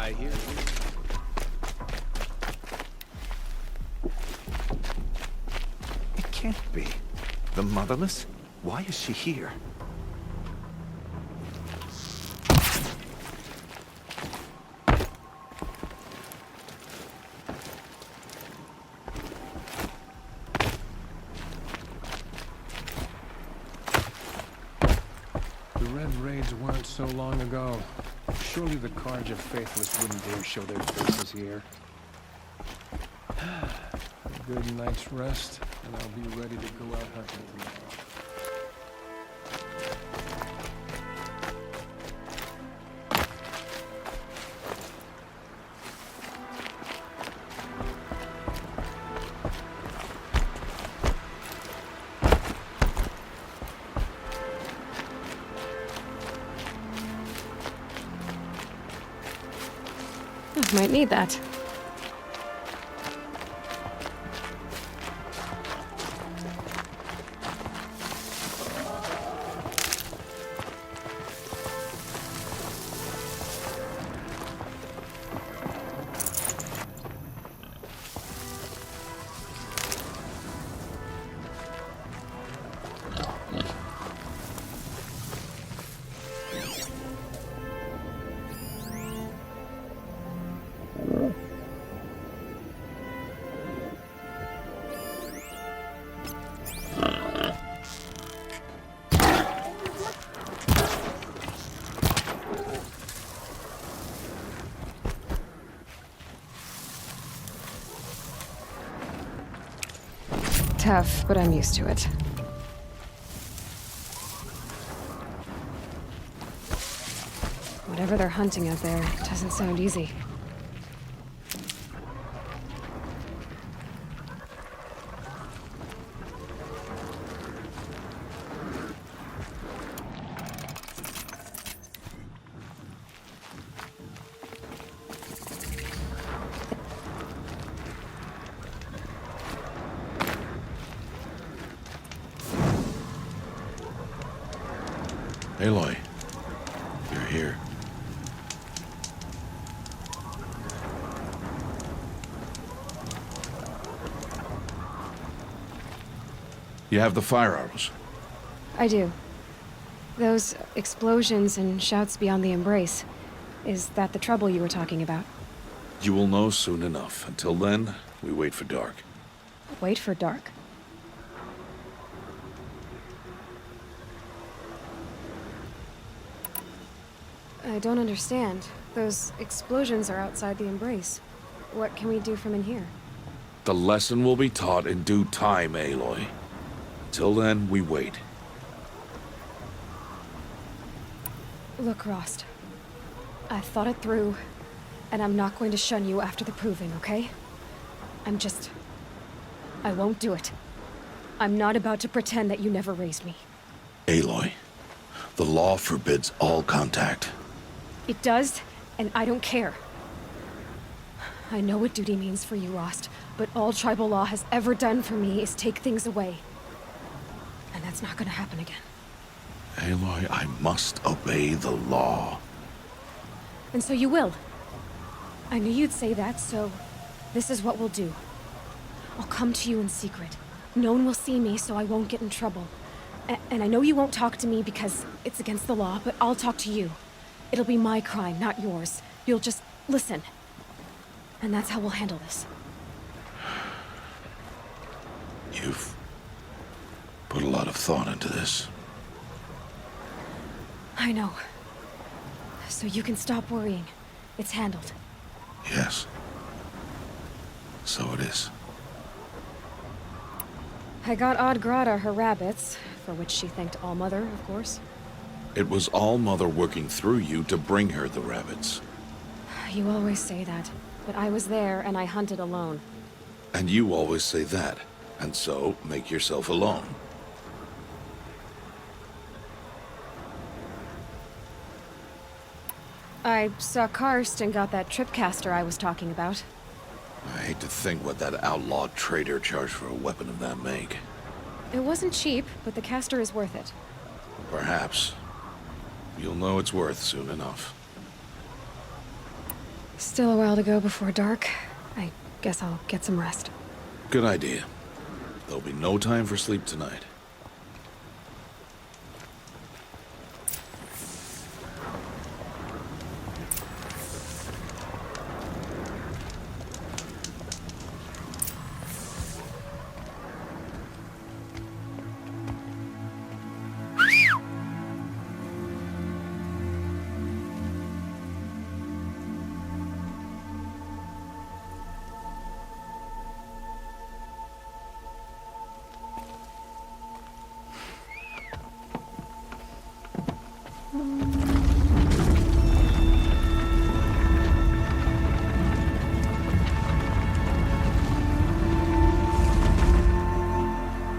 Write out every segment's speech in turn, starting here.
I hear you. It can't be. The Motherless? Why is she here? The Red Raids weren't so long ago. Surely the Carja Faithless wouldn't dare show their faces here. A good night's rest, and I'll be ready to go out hunting tomorrow. Might need that. Tough, but I'm used to it. Whatever they're hunting out there doesn't sound easy. Aloy, you're here. You have the fire arrows. I do. Those explosions and shouts beyond the embrace. Is that the trouble you were talking about? You will know soon enough. Until then, we wait for dark. Wait for dark. I don't understand. Those explosions are outside the embrace. What can we do from in here? The lesson will be taught in due time, Aloy. Till then, we wait. Look, Rost. I thought it through, and I'm not going to shun you after the proving, okay? I won't do it. I'm not about to pretend that you never raised me. Aloy, the law forbids all contact. It does, and I don't care. I know what duty means for you, Rost, but all tribal law has ever done for me is take things away. And that's not gonna happen again. Aloy, I must obey the law. And so you will. I knew you'd say that, so this is what we'll do. I'll come to you in secret. No one will see me, so I won't get in trouble. And I know you won't talk to me because it's against the law, but I'll talk to you. It'll be my crime, not yours. You'll just listen. And that's how we'll handle this. You've put a lot of thought into this. I know. So you can stop worrying. It's handled. Yes. So it is. I got Oddgrada her rabbits, for which she thanked Allmother, of course. It was Allmother working through you to bring her the rabbits. You always say that, but I was there and I hunted alone. And you always say that, and so make yourself alone. I saw Karst and got that tripcaster I was talking about. I hate to think what that outlawed trader charged for a weapon of that make. It wasn't cheap, but the caster is worth it. Perhaps. You'll know it's worth soon enough. Still a while to go before dark. I guess I'll get some rest. Good idea. There'll be no time for sleep tonight.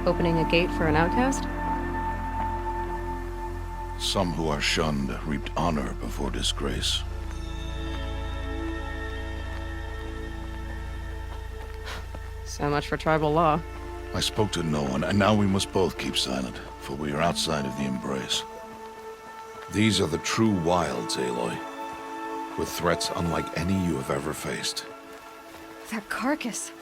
Opening a gate for an outcast? Some who are shunned reaped honor before disgrace. So much for tribal law. I spoke to no one, and now we must both keep silent, for we are outside of the embrace. These are the true wilds, Aloy. With threats unlike any you have ever faced. That carcass.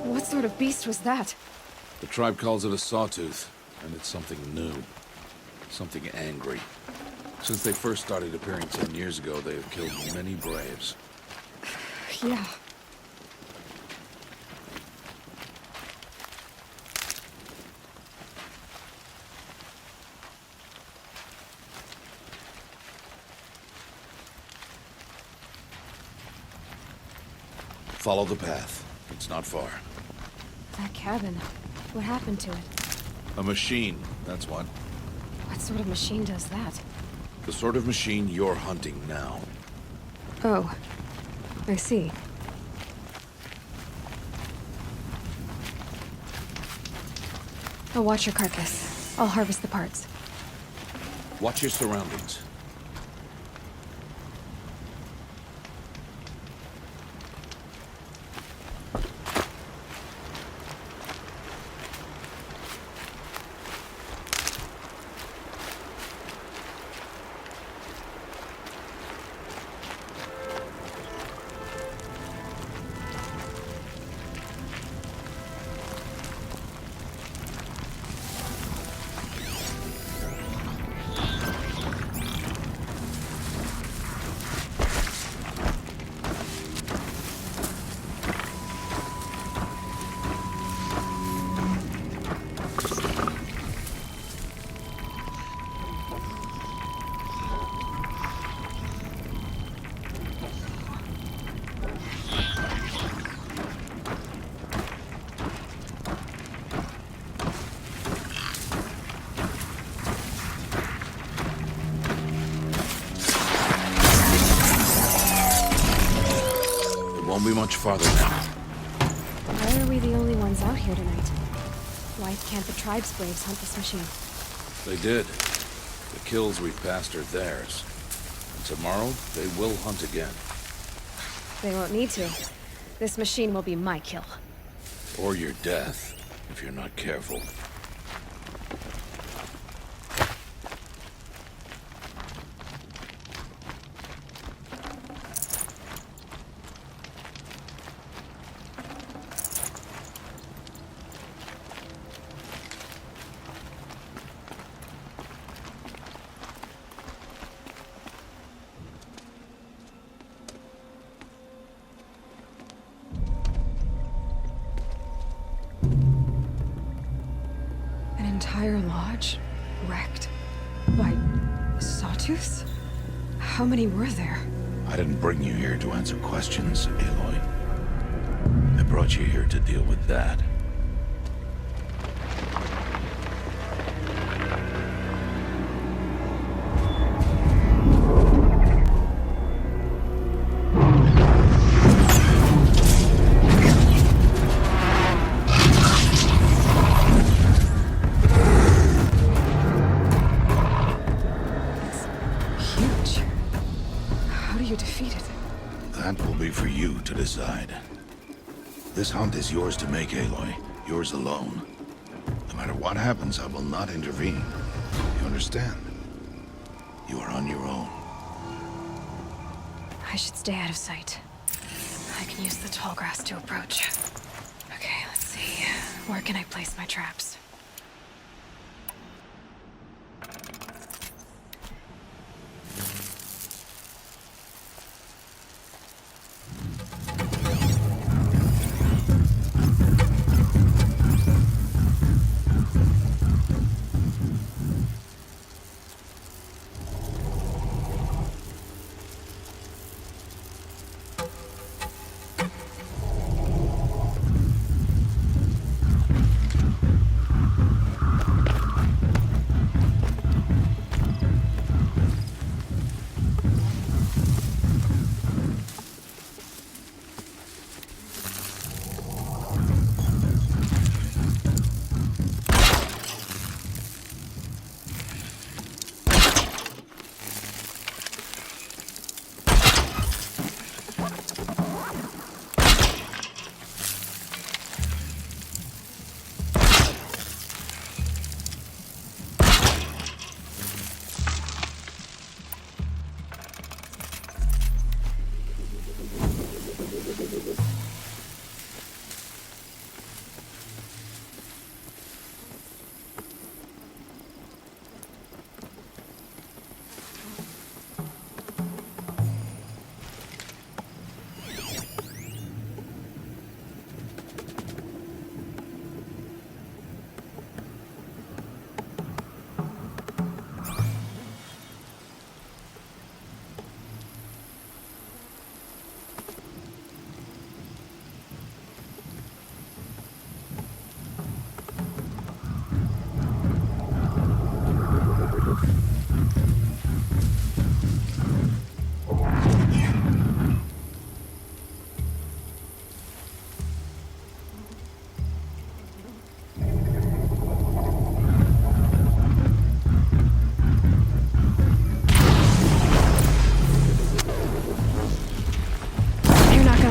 What sort of beast was that? The tribe calls it a sawtooth, and it's something new. Something angry. Since they first started appearing 10 years ago, they have killed many braves. Yeah. Follow the path. It's not far. That cabin. What happened to it? A machine, that's what. What sort of machine does that? The sort of machine you're hunting now. Oh. I see. I'll watch your carcass. I'll harvest the parts. Watch your surroundings. Won't be much farther now. Why are we the only ones out here tonight? Why can't the tribe's braves hunt this machine? They did. The kills we've passed are theirs. And tomorrow, they will hunt again. They won't need to. This machine will be my kill. Or your death, if you're not careful. An entire lodge wrecked by sawtooths? How many were there? I didn't bring you here to answer questions, Aloy. I brought you here to deal with that. Huge. How do you defeat it? That will be for you to decide. This hunt is yours to make, Aloy. Yours alone. No matter what happens, I will not intervene. You understand? You are on your own. I should stay out of sight. I can use the tall grass to approach. Okay, let's see. Where can I place my traps?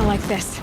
Like this.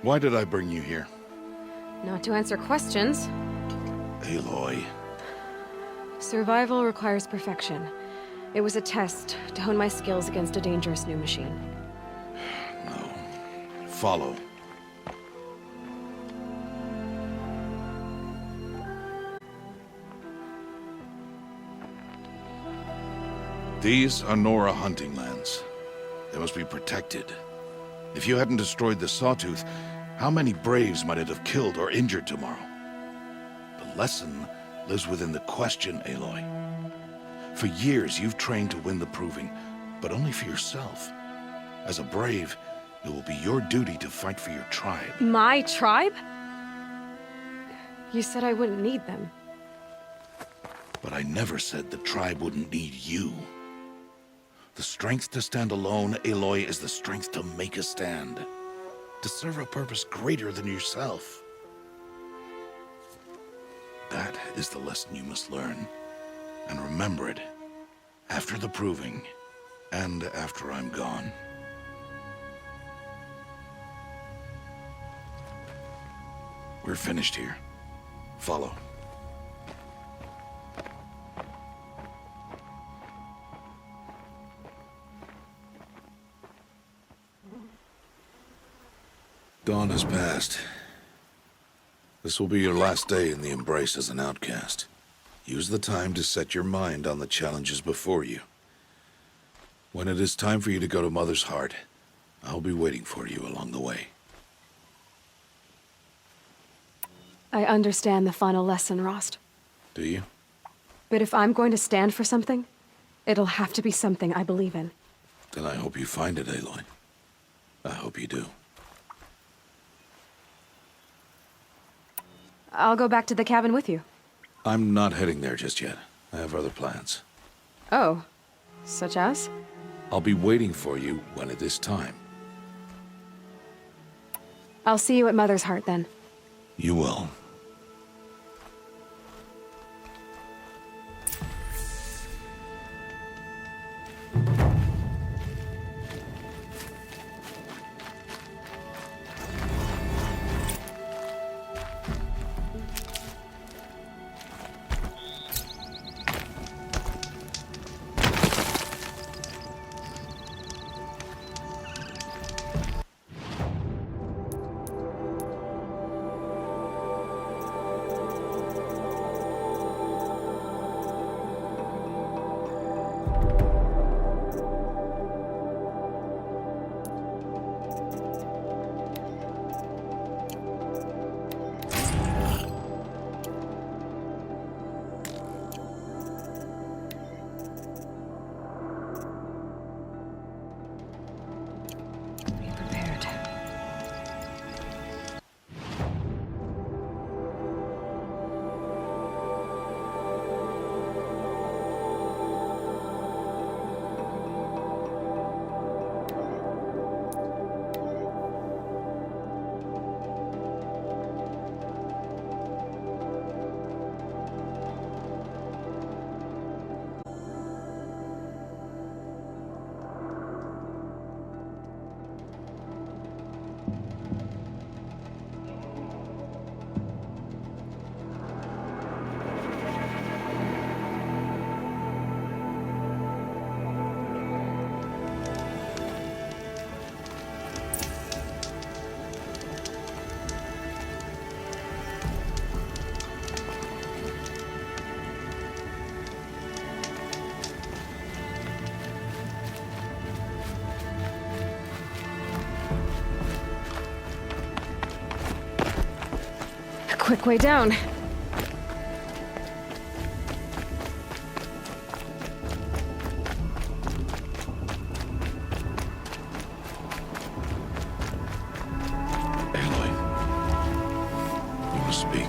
Why did I bring you here? Not to answer questions. Aloy. Survival requires perfection. It was a test to hone my skills against a dangerous new machine. No. Follow. These are Nora hunting lands. They must be protected. If you hadn't destroyed the Sawtooth, how many Braves might it have killed or injured tomorrow? The lesson lives within the question, Aloy. For years, you've trained to win the Proving, but only for yourself. As a Brave, It will be your duty to fight for your tribe. My tribe? You said I wouldn't need them. But I never said the tribe wouldn't need you. The strength to stand alone, Aloy, is the strength to make a stand. To serve a purpose greater than yourself. That is the lesson you must learn. And remember it. After the proving. And after I'm gone. We're finished here. Follow. Dawn has passed. This will be your last day in the Embrace as an outcast. Use the time to set your mind on the challenges before you. When it is time for you to go to Mother's Heart, I'll be waiting for you along the way. I understand the final lesson, Rost. Do you? But if I'm going to stand for something, it'll have to be something I believe in. Then I hope you find it, Aloy. I hope you do. I'll go back to the cabin with you. I'm not heading there just yet. I have other plans. Oh, such as? I'll be waiting for you when it is time. I'll see you at Mother's Heart then. You will. Be prepared. A quick way down. Aloy, you must speak.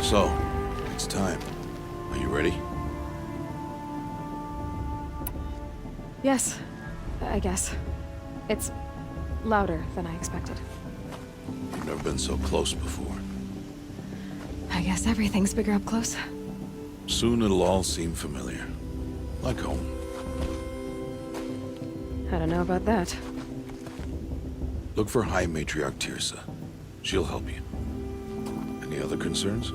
So, it's time. Are you ready? Yes, I guess. It's louder than I expected. You've never been so close before. I guess everything's bigger up close. Soon it'll all seem familiar. Like home. I don't know about that. Look for High Matriarch Tirsa. She'll help you. Any other concerns?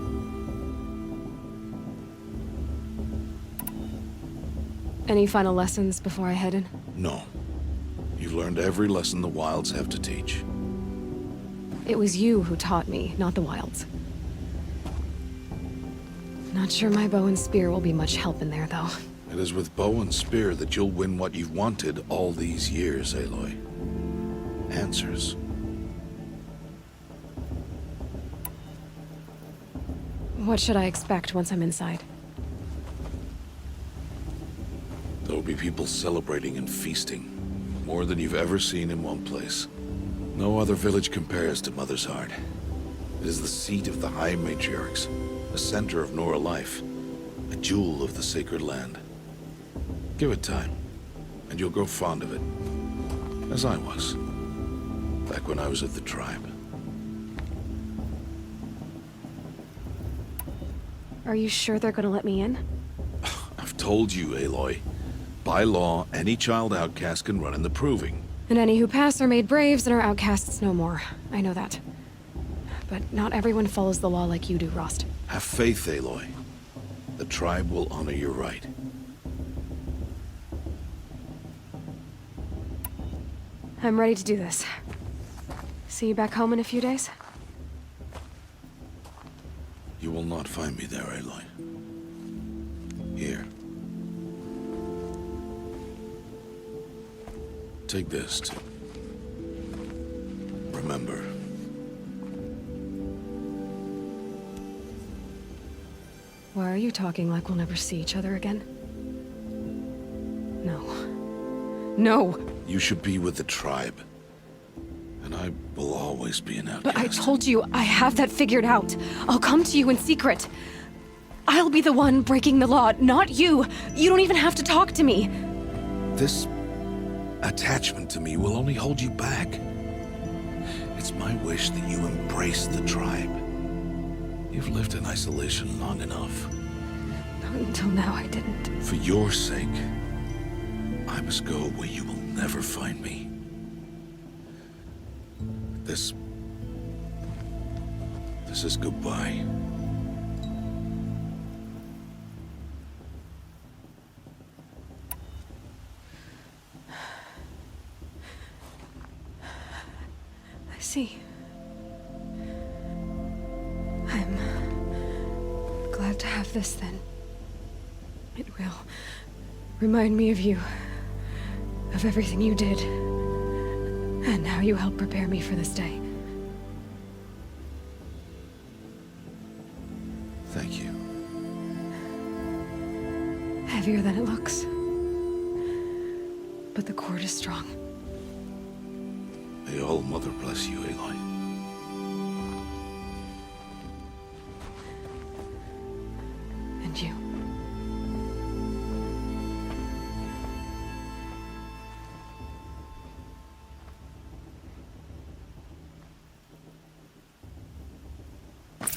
Any final lessons before I head in? No. You've learned every lesson the Wilds have to teach. It was you who taught me, not the Wilds. Not sure my bow and spear will be much help in there, though. It is with bow and spear that you'll win what you've wanted all these years, Aloy. Answers. What should I expect once I'm inside? There will be people celebrating and feasting. More than you've ever seen in one place. No other village compares to Mother's Heart. It is the seat of the High Matriarchs, a center of Nora life, a jewel of the sacred land. Give it time, and you'll grow fond of it. As I was, back when I was of the tribe. Are you sure they're gonna let me in? I've told you, Aloy. By law, any child outcast can run in the Proving. And any who pass are made braves and are outcasts no more. I know that. But not everyone follows the law like you do, Rost. Have faith, Aloy. The tribe will honor your right. I'm ready to do this. See you back home in a few days? You will not find me there, Aloy. Here. Take this, too. Remember. Why are you talking like we'll never see each other again? No. No! You should be with the tribe. And I will always be an outcast. But I told you, I have that figured out. I'll come to you in secret. I'll be the one breaking the law, not you. You don't even have to talk to me. This attachment to me will only hold you back. It's my wish that you embrace the tribe. You've lived in isolation long enough. Not until now, I didn't. For your sake, I must go where you will never find me. This is goodbye. I see. I'm glad to have this then. It will remind me of you, of everything you did, and how you helped prepare me for this day. Thank you. Heavier than it looks. But the cord is strong. May All Mother bless you, Aloy. And you.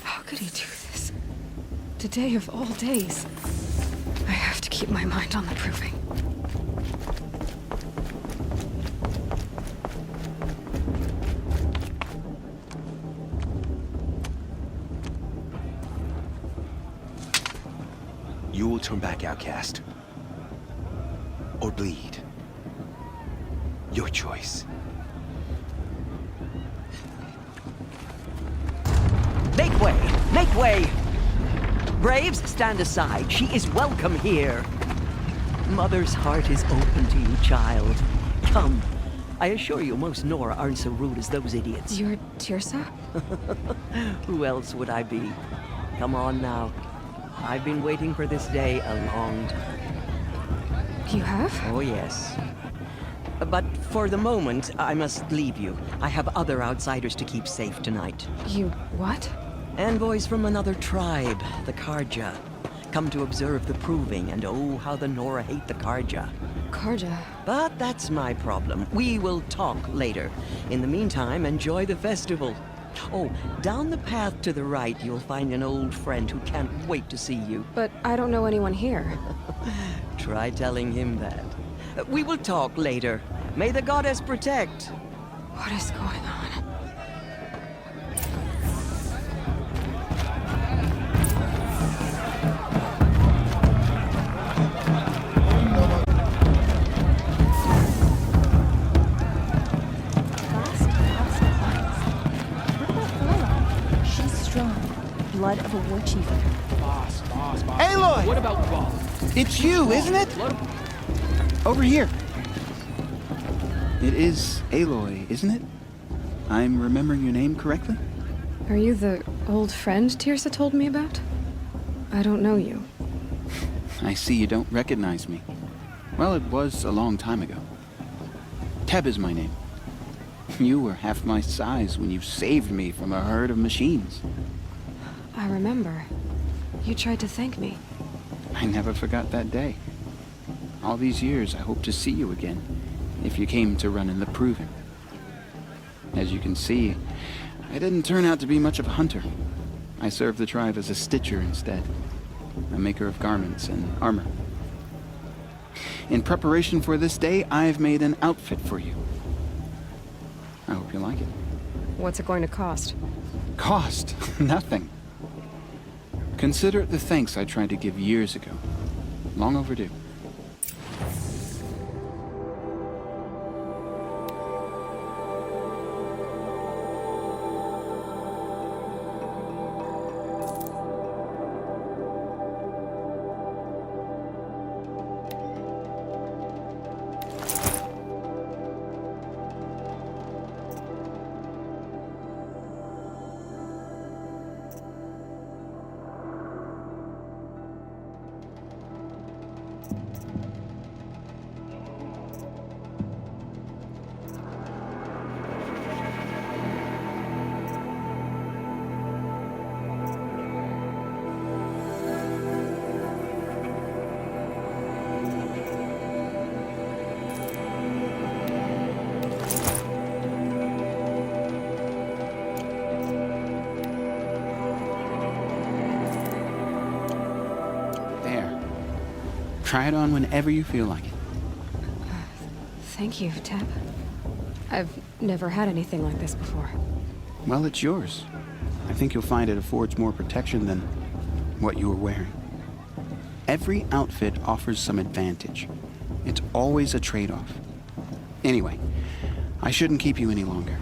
How could he do this? Today of all days. I have to keep my mind on the Proving. You will turn back, outcast. Or bleed. Your choice. Make way! Make way! Braves, stand aside. She is welcome here. Mother's heart is open to you, child. Come. I assure you, most Nora aren't so rude as those idiots. You're Teersa? Who else would I be? Come on now. I've been waiting for this day a long time. You have? Oh, yes. But for the moment, I must leave you. I have other outsiders to keep safe tonight. You what? Envoys from another tribe, the Carja. Come to observe the Proving, and oh, how the Nora hate the Carja. Carja? But that's my problem. We will talk later. In the meantime, enjoy the festival. Oh, down the path to the right, you'll find an old friend who can't wait to see you. But I don't know anyone here. Try telling him that. We will talk later. May the goddess protect. What is going on? She's strong. Blood of a war chief. Aloy! What about Ball? It's you, isn't it? Over here. It is Aloy, isn't it? I'm remembering your name correctly? Are you the old friend Teersa told me about? I don't know you. I see you don't recognize me. Well, it was a long time ago. Teb is my name. You were half my size when you saved me from a herd of machines. I remember. You tried to thank me. I never forgot that day. All these years, I hope to see you again, if you came to run in the Proving. As you can see, I didn't turn out to be much of a hunter. I served the tribe as a stitcher instead, a maker of garments and armor. In preparation for this day, I've made an outfit for you. I hope you like it. What's it going to cost? Cost? Nothing. Consider it the thanks I tried to give years ago. Long overdue. Try it on whenever you feel like it. Thank you, Teb. I've never had anything like this before. Well, it's yours. I think you'll find it affords more protection than what you were wearing. Every outfit offers some advantage. It's always a trade-off. Anyway, I shouldn't keep you any longer.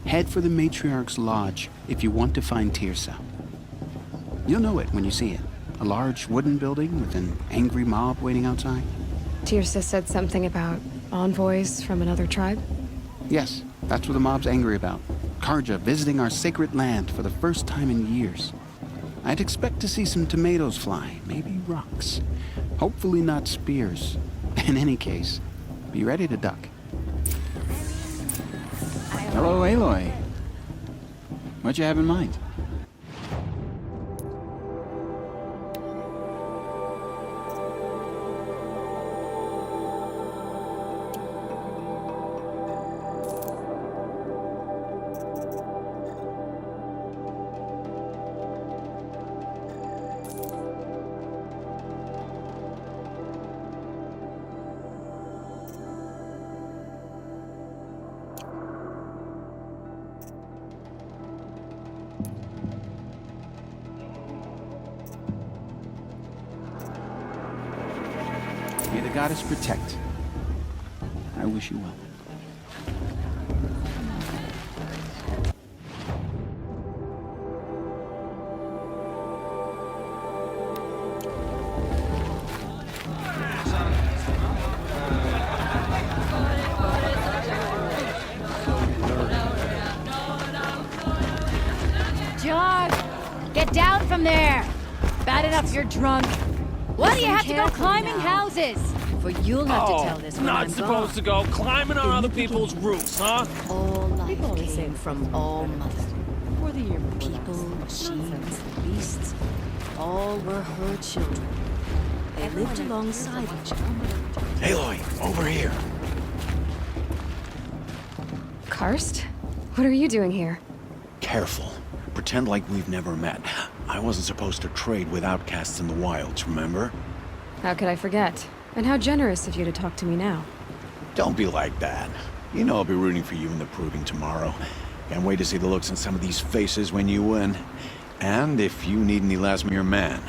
Head for the Matriarch's Lodge if you want to find Tirsa. You'll know it when you see it. A large wooden building with an angry mob waiting outside. Tirsa said something about envoys from another tribe? Yes, that's what the mob's angry about. Carja visiting our sacred land for the first time in years. I'd expect to see some tomatoes fly, maybe rocks. Hopefully not spears. In any case, be ready to duck. Hello, Aloy. What you have in mind? May the goddess protect. I wish you well. Jog! Get down from there! Bad enough you're drunk. Why do you have to go climbing houses? For you'll have to tell this when not I'm supposed to go climbing on other people's roofs, huh? All life came from all mother. For the year People, machines, beasts, all were her children. They lived alongside each other. Aloy, over here. Karst? What are you doing here? Careful. Pretend like we've never met. I wasn't supposed to trade with outcasts in the wilds, remember? How could I forget? And how generous of you to talk to me now. Don't be like that. You know I'll be rooting for you in the Proving tomorrow. Can't wait to see the looks on some of these faces when you win. And if you need any Lasmere man.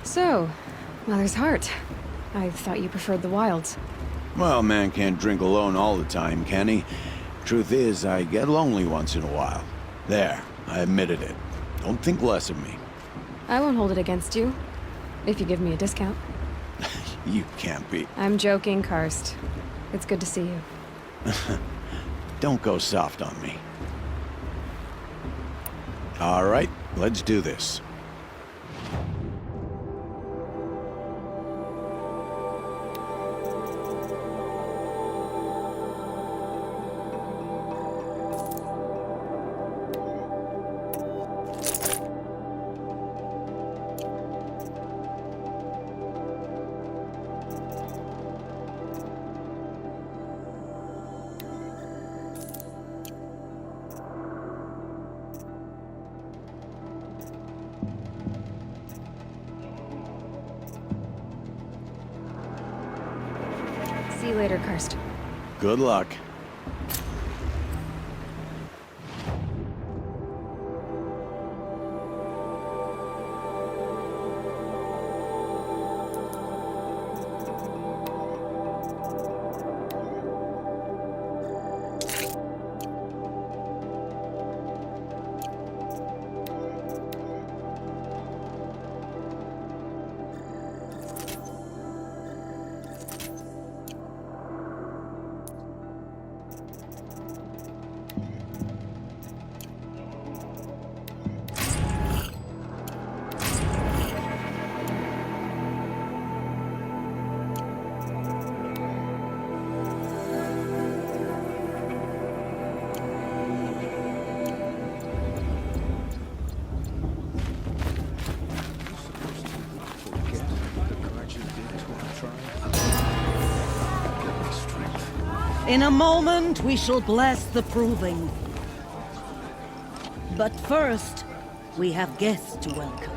So, Mother's Heart. I thought you preferred the wilds. Well, man can't drink alone all the time, can he? Truth is, I get lonely once in a while. There, I admitted it. Don't think less of me. I won't hold it against you. If you give me a discount. You can't be. I'm joking, Karst. It's good to see you. Don't go soft on me. All right, let's do this. you later, Karst. Good luck. In a moment, we shall bless the proving. But first, we have guests to welcome.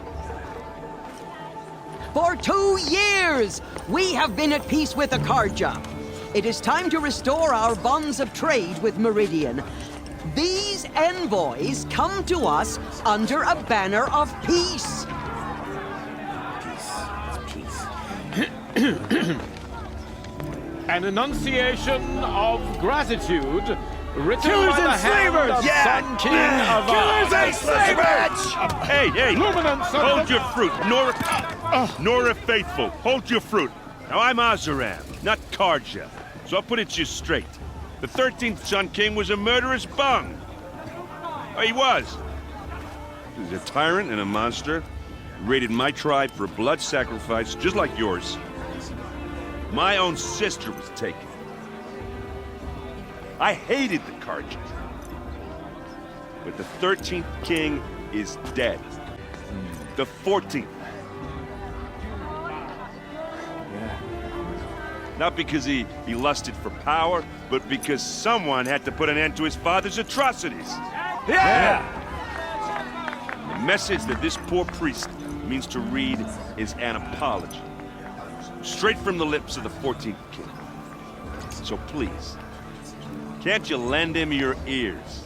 For 2 years, we have been at peace with Akarja. It is time to restore our bonds of trade with Meridian. These envoys come to us under a banner of peace. An enunciation of gratitude written Killers by the and hand slavers! of Yeah! Sun King of Killers and slavers! Hey, hey! Luminance of Hold the- your fruit, Nora Faithful. Hold your fruit. Now I'm Azaram, not Karja, so I'll put it to you straight. The 13th Sun King was a murderous bung. Oh, he was. He was a tyrant and a monster. He raided my tribe for a blood sacrifice, just like yours. My own sister was taken. I hated the Karja. But the 13th king is dead. The 14th. Not because he lusted for power, but because someone had to put an end to his father's atrocities. Yeah! The message that this poor priest means to read is an apology. Straight from the lips of the 14th king. So please, can't you lend him your ears?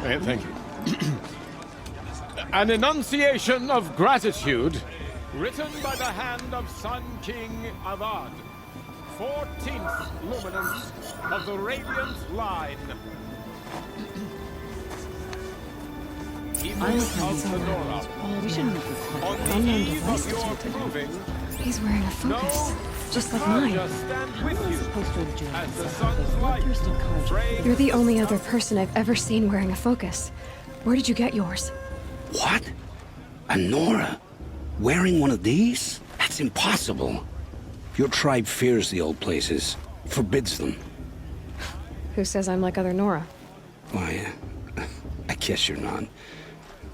Thank you. An enunciation of gratitude written by the hand of Sun King Avad, 14th luminance of the Radiant Line. I'm of Fedora. We shouldn't have On recorded the unknown eve of devices your tilted. proving, He's wearing a focus, just like mine. just stand with you Supposed to have joined as the us. sun's light Kirsten Carter. frames You're the only other person I've ever seen wearing a focus. Where did you get yours? What? A Nora? Wearing one of these? That's impossible. Your tribe fears the old places, forbids them. Who says I'm like other Nora? Why, I guess you're not.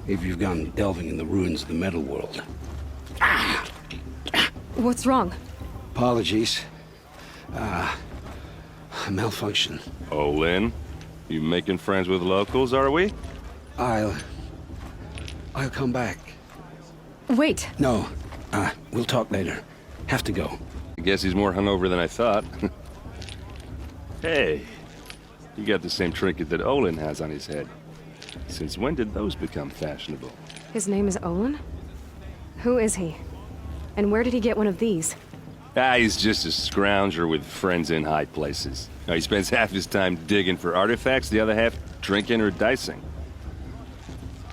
If you've gone delving in the ruins of the metal world. What's wrong? Apologies. A malfunction. Oh, Lynn, you making friends with locals, are we? I'll come back. Wait. No, we'll talk later. Have to go. I guess he's more hungover than I thought. Hey, you got the same trinket that Olin has on his head. Since when did those become fashionable? His name is Olin? Who is he? And where did he get one of these? He's just a scrounger with friends in high places. He spends half his time digging for artifacts, the other half drinking or dicing.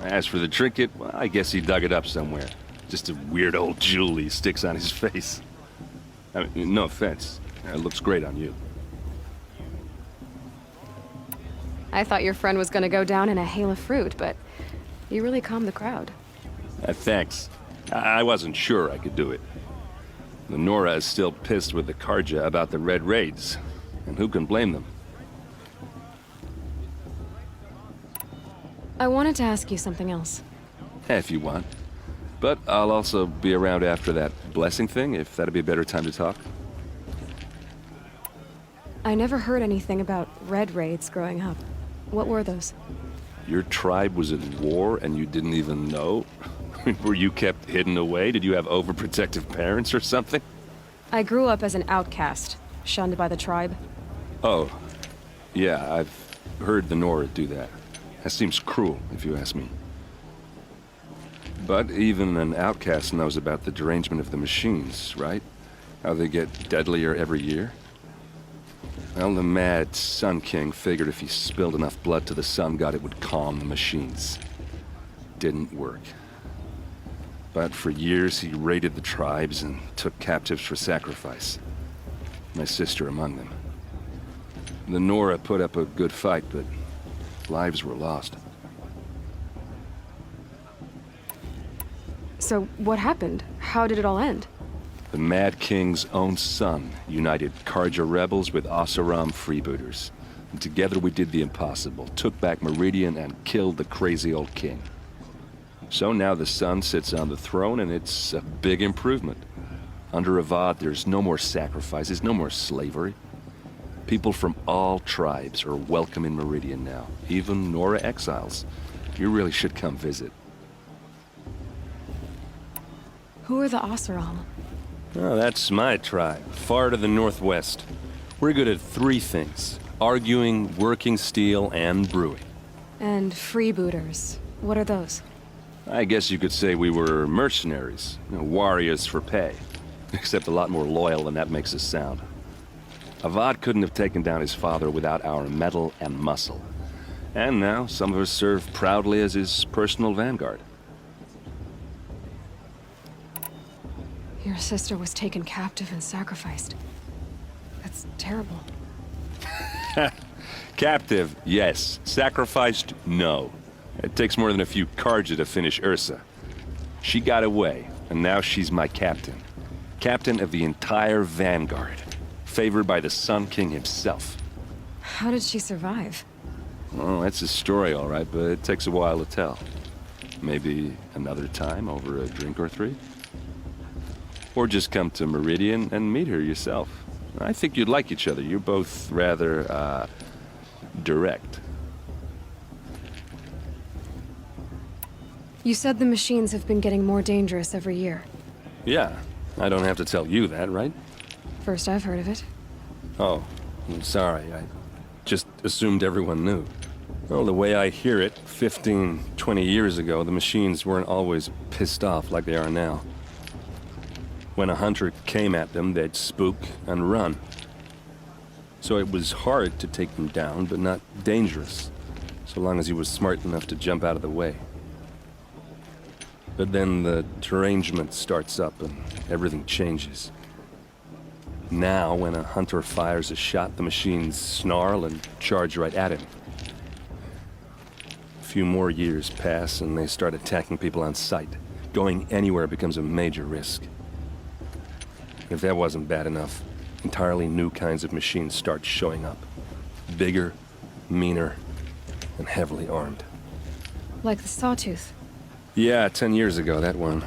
As for the trinket, well, I guess he dug it up somewhere. Just a weird old jewel he sticks on his face. I mean, no offense. It looks great on you. I thought your friend was gonna go down in a hail of fruit, but you really calmed the crowd. Thanks. I wasn't sure I could do it. The Nora is still pissed with the Karja about the Red Raids, and who can blame them? I wanted to ask you something else. If you want. But I'll also be around after that blessing thing, if that'd be a better time to talk. I never heard anything about Red Raids growing up. What were those? Your tribe was at war and you didn't even know? Were you kept hidden away? Did you have overprotective parents or something? I grew up as an outcast, shunned by the tribe. Oh, yeah, I've heard the Nora do that. That seems cruel, if you ask me. But even an outcast knows about the derangement of the machines, right? How they get deadlier every year? Well, the mad Sun King figured if he spilled enough blood to the Sun God, it would calm the machines. Didn't work. But for years, he raided the tribes and took captives for sacrifice. My sister among them. The Nora put up a good fight, but lives were lost. So, what happened? How did it all end? The Mad King's own son united Karja rebels with Oseram freebooters. And together we did the impossible, took back Meridian and killed the crazy old king. So now the Sun sits on the throne, and it's a big improvement. Under Avad, there's no more sacrifices, no more slavery. People from all tribes are welcome in Meridian now, even Nora exiles. You really should come visit. Who are the Oseram? Oh, that's my tribe, far to the northwest. We're good at 3 things: arguing, working steel, and brewing. And freebooters. What are those? I guess you could say we were mercenaries, warriors for pay. Except a lot more loyal than that makes us sound. Avad couldn't have taken down his father without our metal and muscle. And now, some of us serve proudly as his personal vanguard. Your sister was taken captive and sacrificed. That's terrible. Captive, yes. Sacrificed, no. It takes more than a few Karja to finish Ursa. She got away, and now she's my captain. Captain of the entire Vanguard. Favored by the Sun King himself. How did she survive? Oh, that's a story, all right, but it takes a while to tell. Maybe another time over a drink or 3? Or just come to Meridian and meet her yourself. I think you'd like each other. You're both rather, direct. You said the machines have been getting more dangerous every year. Yeah, I don't have to tell you that, right? First I've heard of it. Oh, I'm sorry. I just assumed everyone knew. Well, the way I hear it, 15, 20 years ago, the machines weren't always pissed off like they are now. When a hunter came at them, they'd spook and run. So it was hard to take them down, but not dangerous, so long as he was smart enough to jump out of the way. But then the derangement starts up and everything changes. Now, when a hunter fires a shot, the machines snarl and charge right at him. A few more years pass and they start attacking people on sight. Going anywhere becomes a major risk. If that wasn't bad enough, entirely new kinds of machines start showing up. Bigger, meaner, and heavily armed. Like the Sawtooth. Yeah, 10 years ago, that one.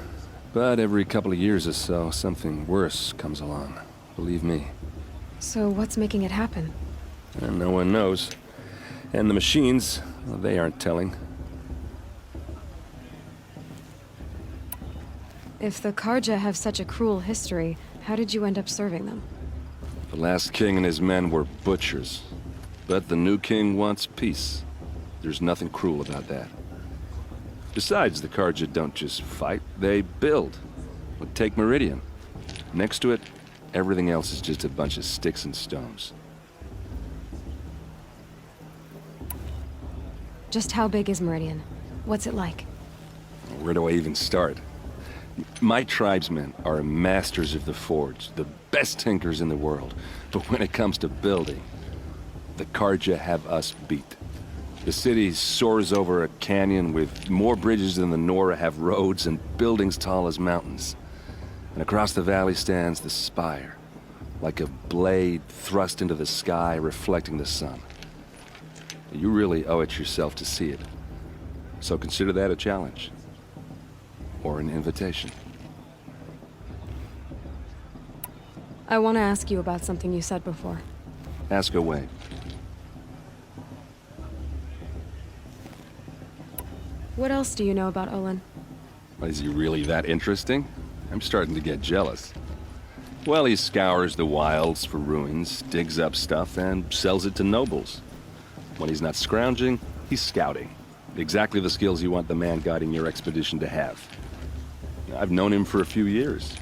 But every couple of years or so, something worse comes along. Believe me. So what's making it happen? And no one knows. And the machines, well, they aren't telling. If the Karja have such a cruel history, how did you end up serving them? The last king and his men were butchers. But the new king wants peace. There's nothing cruel about that. Besides, the Karja don't just fight, they build. But take Meridian. Next to it, everything else is just a bunch of sticks and stones. Just how big is Meridian? What's it like? Where do I even start? My tribesmen are masters of the forge, the best tinkers in the world. But when it comes to building, the Karja have us beat. The city soars over a canyon with more bridges than the Nora have roads and buildings tall as mountains. And across the valley stands the spire, like a blade thrust into the sky reflecting the sun. You really owe it yourself to see it. So consider that a challenge. Or an invitation. I want to ask you about something you said before. Ask away. What else do you know about Olin? Is he really that interesting? I'm starting to get jealous. Well, he scours the wilds for ruins, digs up stuff, and sells it to nobles. When he's not scrounging, he's scouting. Exactly the skills you want the man guiding your expedition to have. I've known him for a few years.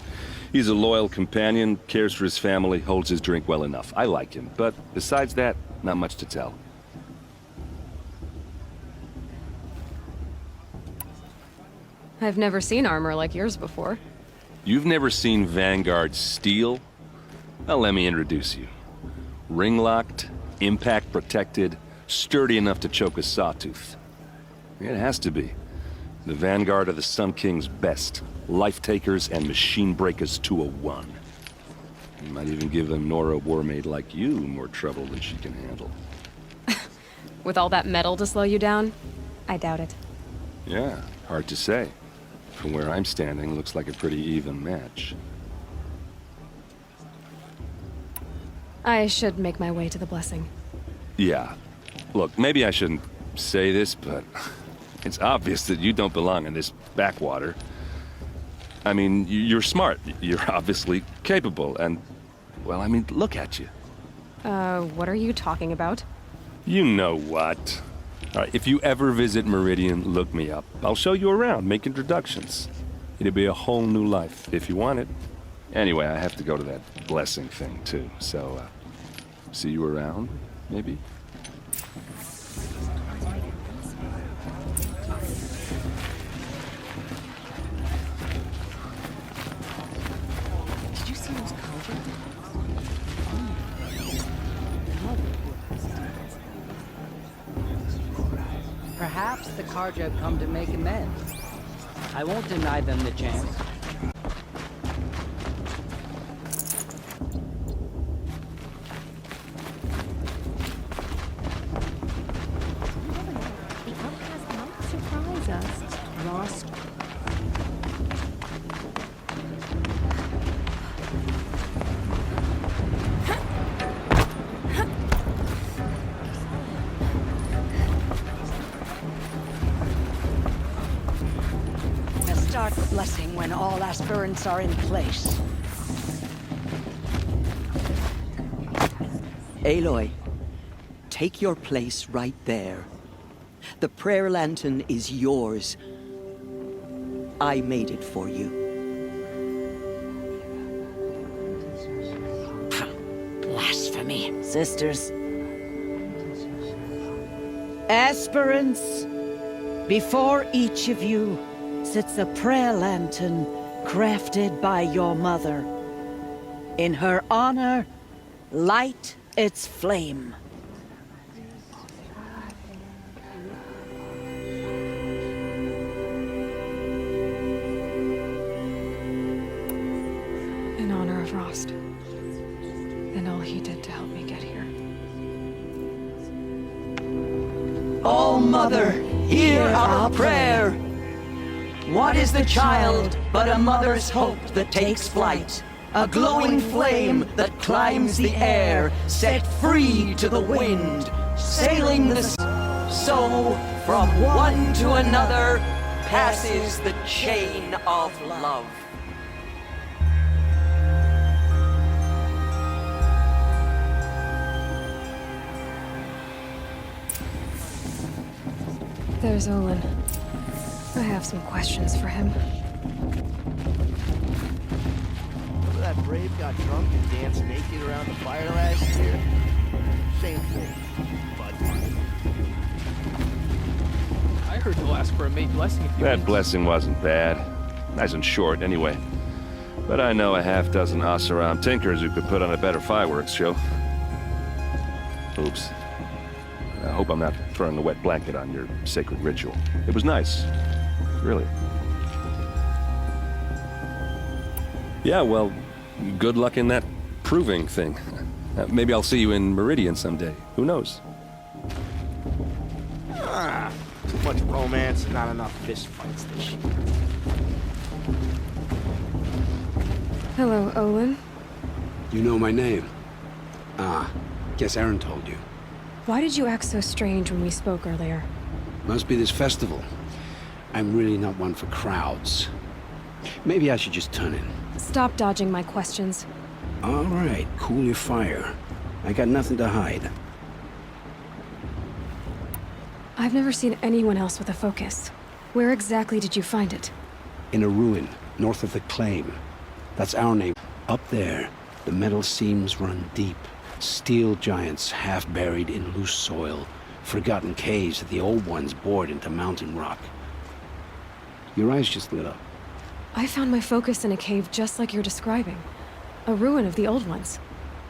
He's a loyal companion, cares for his family, holds his drink well enough. I like him, but besides that, not much to tell. I've never seen armor like yours before. You've never seen Vanguard steel? Well, let me introduce you. Ring-locked, impact-protected, sturdy enough to choke a sawtooth. It has to be. The Vanguard are the Sun King's best. Life-takers and machine breakers to a one. You might even give a Nora Warmaid like you more trouble than she can handle. With all that metal to slow you down? I doubt it. Yeah, hard to say. From where I'm standing, looks like a pretty even match. I should make my way to the blessing. Yeah. Look, maybe I shouldn't say this, but it's obvious that you don't belong in this backwater. I mean, you're smart. You're obviously capable, and, well, I mean, look at you. What are you talking about? You know what. All right, if you ever visit Meridian, look me up. I'll show you around, make introductions. It'll be a whole new life, if you want it. Anyway, I have to go to that blessing thing, too, so, see you around, maybe? Did you see those culverts? Perhaps the Carja have come to make amends. I won't deny them the chance. The outcast might surprise us. Lost. Start the blessing when all aspirants are in place. Aloy, take your place right there. The prayer lantern is yours. I made it for you. Blasphemy. Sisters. Aspirants, before each of you sits a prayer lantern crafted by your mother. In her honor, light its flame. In honor of Rost. And all he did to help me get here. Oh, Mother, hear our prayer. What is the child but a mother's hope that takes flight? A glowing flame that climbs the air, set free to the wind, sailing the so from one to another passes the chain of love. There's Olin. I have some questions for him. Remember that Brave got drunk and danced naked around the fire last year? Same thing, but I heard he'll ask for a maid blessing if you That win. blessing wasn't bad. Nice and short, anyway. But I know a half-dozen Oseram tinkers who could put on a better fireworks show. Oops. I hope I'm not throwing a wet blanket on your sacred ritual. It was nice. Really. Yeah, well, good luck in that proving thing. Maybe I'll see you in Meridian someday. Who knows? too much romance, not enough fist fights this year. Hello, Olin. You know my name? Ah, guess Aaron told you. Why did you act so strange when we spoke earlier? Must be this festival. I'm really not one for crowds. Maybe I should just turn in. Stop dodging my questions. All right, cool your fire. I got nothing to hide. I've never seen anyone else with a focus. Where exactly did you find it? In a ruin, north of the Claim. That's our name. Up there, the metal seams run deep. Steel giants half buried in loose soil. Forgotten caves that the old ones bored into mountain rock. Your eyes just lit up. I found my focus in a cave just like you're describing. A ruin of the old ones.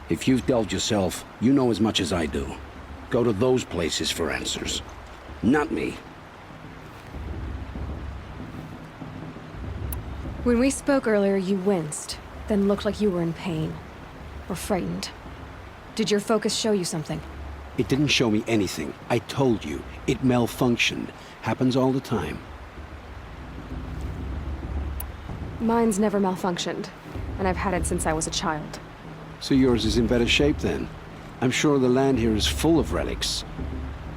If you've delved yourself, you know as much as I do. Go to those places for answers. Not me. When we spoke earlier, you winced, then looked like you were in pain. Or frightened. Did your focus show you something? It didn't show me anything. I told you. It malfunctioned. Happens all the time. Mine's never malfunctioned, and I've had it since I was a child. So yours is in better shape then. I'm sure the land here is full of relics.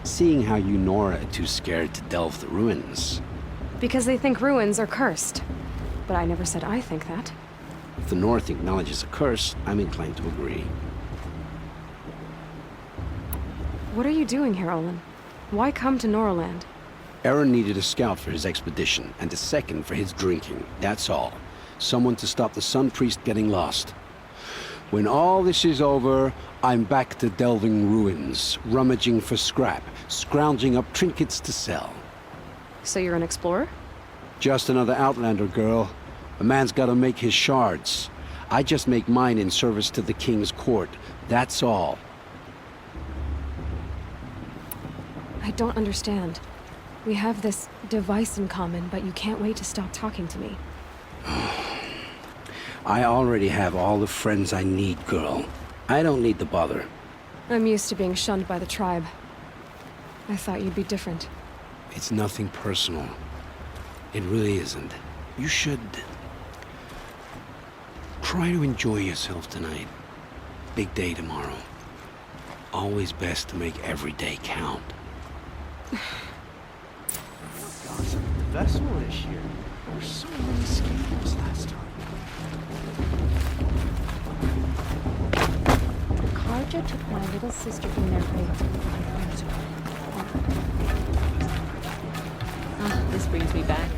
Seeing how you Nora are too scared to delve the ruins. Because they think ruins are cursed. But I never said I think that. If the North acknowledges a curse, I'm inclined to agree. What are you doing here, Olin? Why come to Noraland? Aaron needed a scout for his expedition, and a second for his drinking. That's all. Someone to stop the Sun Priest getting lost. When all this is over, I'm back to delving ruins, rummaging for scrap, scrounging up trinkets to sell. So you're an explorer? Just another Outlander, girl. A man's gotta make his shards. I just make mine in service to the King's court. That's all. I don't understand. We have this device in common, but you can't wait to stop talking to me. I already have all the friends I need, girl. I don't need the bother. I'm used to being shunned by the tribe. I thought you'd be different. It's nothing personal. It really isn't. You should... try to enjoy yourself tonight. Big day tomorrow. Always best to make every day count. Gossip at the festival this year. There were so many scandals last time. The Carja took my little sister in their grave. This brings me back